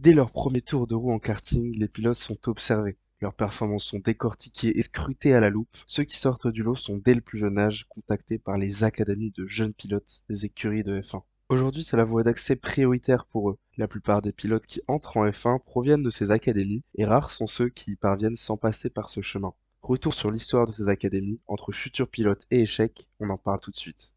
Dès leur premier tour de roue en karting, les pilotes sont observés. Leurs performances sont décortiquées et scrutées à la loupe. Ceux qui sortent du lot sont dès le plus jeune âge contactés par les académies de jeunes pilotes des écuries de F1. Aujourd'hui, c'est la voie d'accès prioritaire pour eux. La plupart des pilotes qui entrent en F1 proviennent de ces académies et rares sont ceux qui y parviennent sans passer par ce chemin. Retour sur l'histoire de ces académies, entre futurs pilotes et échecs, on en parle tout de suite.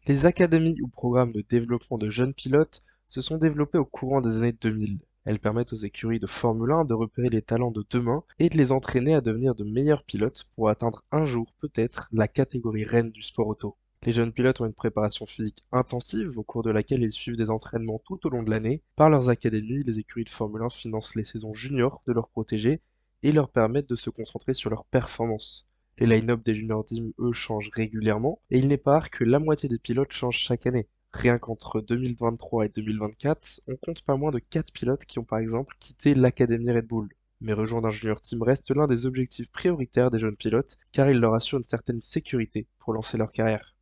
Les académies ou programmes de développement de jeunes pilotes se sont développés au courant des années 2000. Elles permettent aux écuries de Formule 1 de repérer les talents de demain et de les entraîner à devenir de meilleurs pilotes pour atteindre un jour peut-être la catégorie reine du sport auto. Les jeunes pilotes ont une préparation physique intensive au cours de laquelle ils suivent des entraînements tout au long de l'année. Par leurs académies, les écuries de Formule 1 financent les saisons juniors de leurs protégés et leur permettent de se concentrer sur leurs performances. Les line-up des junior teams, eux, changent régulièrement, et il n'est pas rare que la moitié des pilotes changent chaque année. Rien qu'entre 2023 et 2024, on compte pas moins de 4 pilotes qui ont par exemple quitté l'Académie Red Bull. Mais rejoindre un junior team reste l'un des objectifs prioritaires des jeunes pilotes, car il leur assure une certaine sécurité pour lancer leur carrière.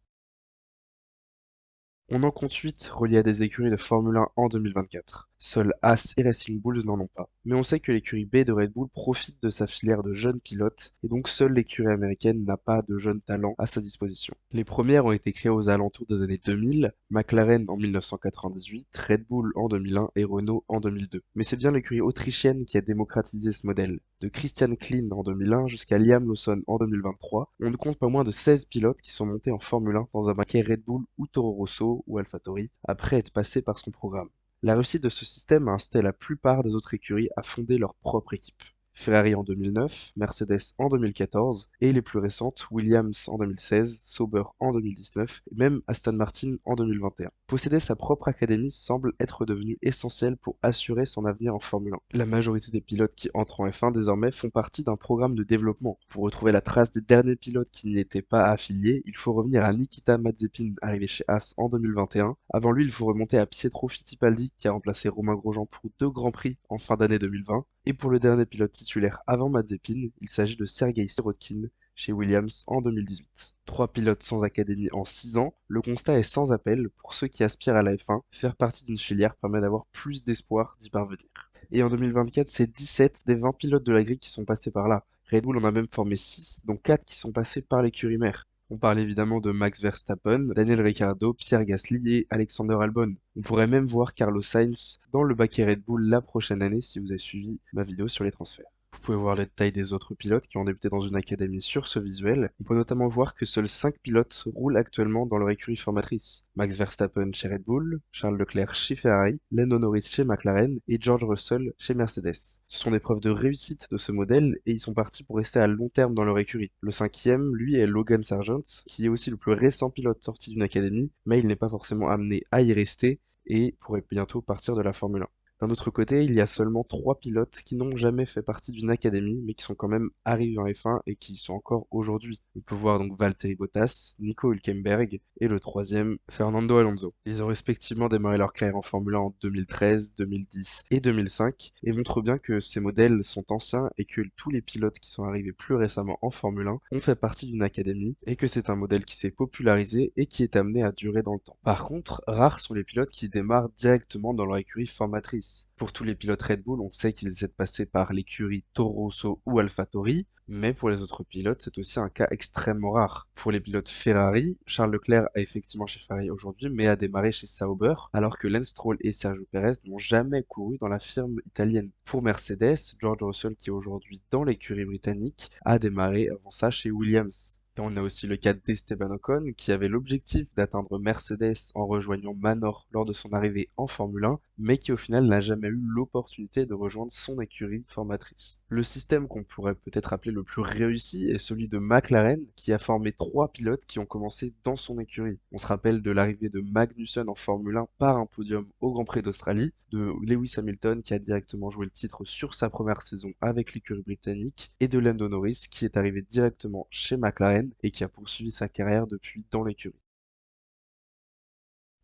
On en compte 8 reliés à des écuries de Formule 1 en 2024. Seuls Haas et Racing Bulls n'en ont pas. Mais on sait que l'écurie B de Red Bull profite de sa filière de jeunes pilotes, et donc seule l'écurie américaine n'a pas de jeunes talents à sa disposition. Les premières ont été créées aux alentours des années 2000, McLaren en 1998, Red Bull en 2001 et Renault en 2002. Mais c'est bien l'écurie autrichienne qui a démocratisé ce modèle. De Christian Klein en 2001 jusqu'à Liam Lawson en 2023, on ne compte pas moins de 16 pilotes qui sont montés en Formule 1 dans un baquet Red Bull ou Toro Rosso ou AlphaTauri après être passés par son programme. La réussite de ce système a incité la plupart des autres écuries à fonder leur propre équipe. Ferrari en 2009, Mercedes en 2014 et les plus récentes Williams en 2016, Sauber en 2019 et même Aston Martin en 2021. Posséder sa propre académie semble être devenu essentiel pour assurer son avenir en Formule 1. La majorité des pilotes qui entrent en F1 désormais font partie d'un programme de développement. Pour retrouver la trace des derniers pilotes qui n'y étaient pas affiliés, il faut revenir à Nikita Mazepin arrivé chez Haas en 2021. Avant lui, il faut remonter à Pietro Fittipaldi qui a remplacé Romain Grosjean pour 2 grands prix en fin d'année 2020. Et pour le dernier pilote titulaire avant Mazepin, il s'agit de Sergei Sirotkin chez Williams en 2018. 3 pilotes sans académie en 6 ans, le constat est sans appel pour ceux qui aspirent à la F1, faire partie d'une filière permet d'avoir plus d'espoir d'y parvenir. Et en 2024, c'est 17 des 20 pilotes de la grille qui sont passés par là. Red Bull en a même formé 6, dont 4 qui sont passés par l'écurie mère. On parle évidemment de Max Verstappen, Daniel Ricciardo, Pierre Gasly et Alexander Albon. On pourrait même voir Carlos Sainz dans le baquet Red Bull la prochaine année si vous avez suivi ma vidéo sur les transferts. Vous pouvez voir les détails des autres pilotes qui ont débuté dans une académie sur ce visuel. On peut notamment voir que seuls 5 pilotes roulent actuellement dans leur écurie formatrice. Max Verstappen chez Red Bull, Charles Leclerc chez Ferrari, Lando Norris chez McLaren et George Russell chez Mercedes. Ce sont des preuves de réussite de ce modèle et ils sont partis pour rester à long terme dans leur écurie. Le cinquième, lui, est Logan Sargent, qui est aussi le plus récent pilote sorti d'une académie, mais il n'est pas forcément amené à y rester et pourrait bientôt partir de la Formule 1. D'un autre côté, il y a seulement 3 pilotes qui n'ont jamais fait partie d'une académie, mais qui sont quand même arrivés en F1 et qui y sont encore aujourd'hui. On peut voir donc Valtteri Bottas, Nico Hülkenberg et le troisième, Fernando Alonso. Ils ont respectivement démarré leur carrière en Formule 1 en 2013, 2010 et 2005 et montrent bien que ces modèles sont anciens et que tous les pilotes qui sont arrivés plus récemment en Formule 1 ont fait partie d'une académie et que c'est un modèle qui s'est popularisé et qui est amené à durer dans le temps. Par contre, rares sont les pilotes qui démarrent directement dans leur écurie formatrice. Pour tous les pilotes Red Bull, on sait qu'ils essaient de passer par l'écurie Toro Rosso ou AlphaTauri, mais pour les autres pilotes, c'est aussi un cas extrêmement rare. Pour les pilotes Ferrari, Charles Leclerc est effectivement chez Ferrari aujourd'hui, mais a démarré chez Sauber, alors que Lance Stroll et Sergio Perez n'ont jamais couru dans la firme italienne. Pour Mercedes, George Russell, qui est aujourd'hui dans l'écurie britannique, a démarré avant ça chez Williams. Et on a aussi le cas d'Esteban Ocon, qui avait l'objectif d'atteindre Mercedes en rejoignant Manor lors de son arrivée en Formule 1, mais qui au final n'a jamais eu l'opportunité de rejoindre son écurie formatrice. Le système qu'on pourrait peut-être appeler le plus réussi est celui de McLaren, qui a formé 3 pilotes qui ont commencé dans son écurie. On se rappelle de l'arrivée de Magnussen en Formule 1 par un podium au Grand Prix d'Australie, de Lewis Hamilton qui a directement joué le titre sur sa première saison avec l'écurie britannique, et de Lando Norris qui est arrivé directement chez McLaren et qui a poursuivi sa carrière depuis dans l'écurie.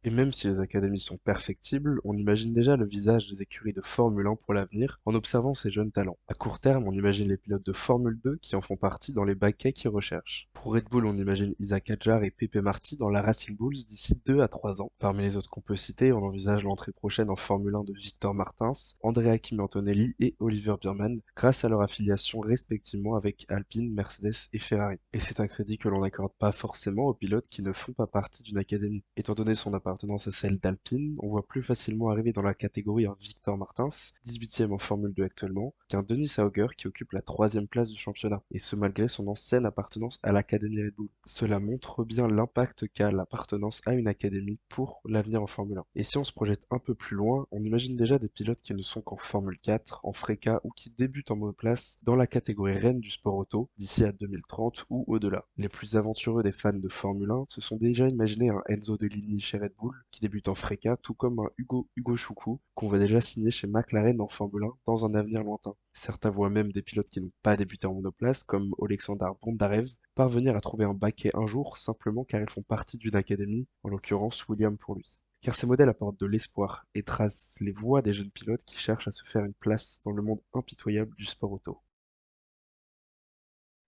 Et même si les académies sont perfectibles, on imagine déjà le visage des écuries de Formule 1 pour l'avenir en observant ces jeunes talents. À court terme, on imagine les pilotes de Formule 2 qui en font partie dans les baquets qu'ils recherchent. Pour Red Bull, on imagine Isaac Hadjar et Pepe Marty dans la Racing Bulls d'ici 2 à 3 ans. Parmi les autres qu'on peut citer, on envisage l'entrée prochaine en Formule 1 de Victor Martins, Andrea Kimi Antonelli et Oliver Biermann, grâce à leur affiliation respectivement avec Alpine, Mercedes et Ferrari. Et c'est un crédit que l'on n'accorde pas forcément aux pilotes qui ne font pas partie d'une académie. Étant donné son appartenance à celle d'Alpine, on voit plus facilement arriver dans la catégorie un Victor Martins, 18e en Formule 2 actuellement, qu'un Denis Sauger qui occupe la 3e place du championnat, et ce malgré son ancienne appartenance à l'académie Red Bull. Cela montre bien l'impact qu'a l'appartenance à une académie pour l'avenir en Formule 1. Et si on se projette un peu plus loin, on imagine déjà des pilotes qui ne sont qu'en Formule 4, en FRECA ou qui débutent en monoplace dans la catégorie reine du sport auto d'ici à 2030 ou au-delà. Les plus aventureux des fans de Formule 1 se sont déjà imaginé un Enzo Deligny chez Red Bull qui débute en FRECA, tout comme un Hugo Choukou qu'on voit déjà signer chez McLaren en Formule 1 dans un avenir lointain. Certains voient même des pilotes qui n'ont pas débuté en monoplace, comme Oleksandr Bondarev, parvenir à trouver un baquet un jour simplement car ils font partie d'une académie, en l'occurrence William pour lui. Car ces modèles apportent de l'espoir et tracent les voies des jeunes pilotes qui cherchent à se faire une place dans le monde impitoyable du sport auto.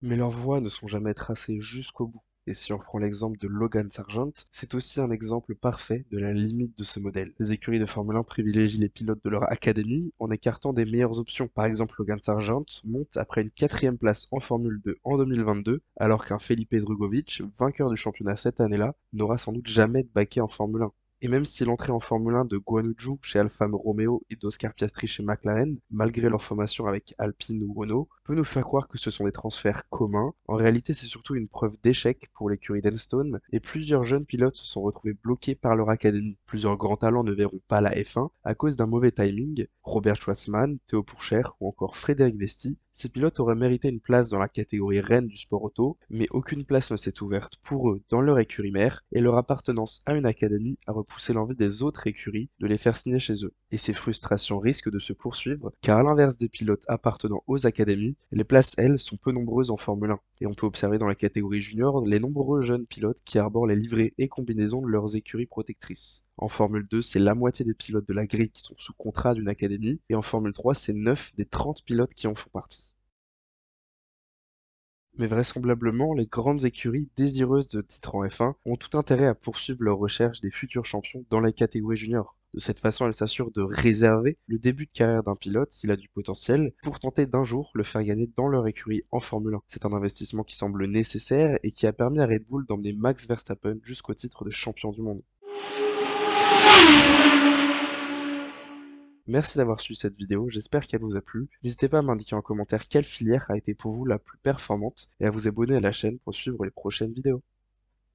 Mais leurs voies ne sont jamais tracées jusqu'au bout. Et si on reprend l'exemple de Logan Sargent, c'est aussi un exemple parfait de la limite de ce modèle. Les écuries de Formule 1 privilégient les pilotes de leur académie en écartant des meilleures options. Par exemple, Logan Sargent monte après une 4e place en Formule 2 en 2022, alors qu'un Felipe Drugovich, vainqueur du championnat cette année-là, n'aura sans doute jamais de baquet en Formule 1. Et même si l'entrée en Formule 1 de Guan Yu Zhou chez Alfa Romeo et d'Oscar Piastri chez McLaren, malgré leur formation avec Alpine ou Renault, peut nous faire croire que ce sont des transferts communs, en réalité c'est surtout une preuve d'échec pour l'écurie d'Enstone, et plusieurs jeunes pilotes se sont retrouvés bloqués par leur académie. Plusieurs grands talents ne verront pas la F1 à cause d'un mauvais timing. Robert Schwarzman, Théo Pourchaire ou encore Frédéric Vesti, ces pilotes auraient mérité une place dans la catégorie reine du sport auto, mais aucune place ne s'est ouverte pour eux dans leur écurie mère, et leur appartenance à une académie a repoussé l'envie des autres écuries de les faire signer chez eux. Et ces frustrations risquent de se poursuivre, car à l'inverse des pilotes appartenant aux académies, les places, elles, sont peu nombreuses en Formule 1. Et on peut observer dans la catégorie junior les nombreux jeunes pilotes qui arborent les livrets et combinaisons de leurs écuries protectrices. En Formule 2, c'est la moitié des pilotes de la grille qui sont sous contrat d'une académie, et en Formule 3, c'est 9 des 30 pilotes qui en font partie. Mais vraisemblablement, les grandes écuries désireuses de titres en F1 ont tout intérêt à poursuivre leur recherche des futurs champions dans les catégories juniors. De cette façon, elles s'assurent de réserver le début de carrière d'un pilote s'il a du potentiel pour tenter d'un jour le faire gagner dans leur écurie en Formule 1. C'est un investissement qui semble nécessaire et qui a permis à Red Bull d'emmener Max Verstappen jusqu'au titre de champion du monde. Merci d'avoir suivi cette vidéo, j'espère qu'elle vous a plu. N'hésitez pas à m'indiquer en commentaire quelle filière a été pour vous la plus performante et à vous abonner à la chaîne pour suivre les prochaines vidéos.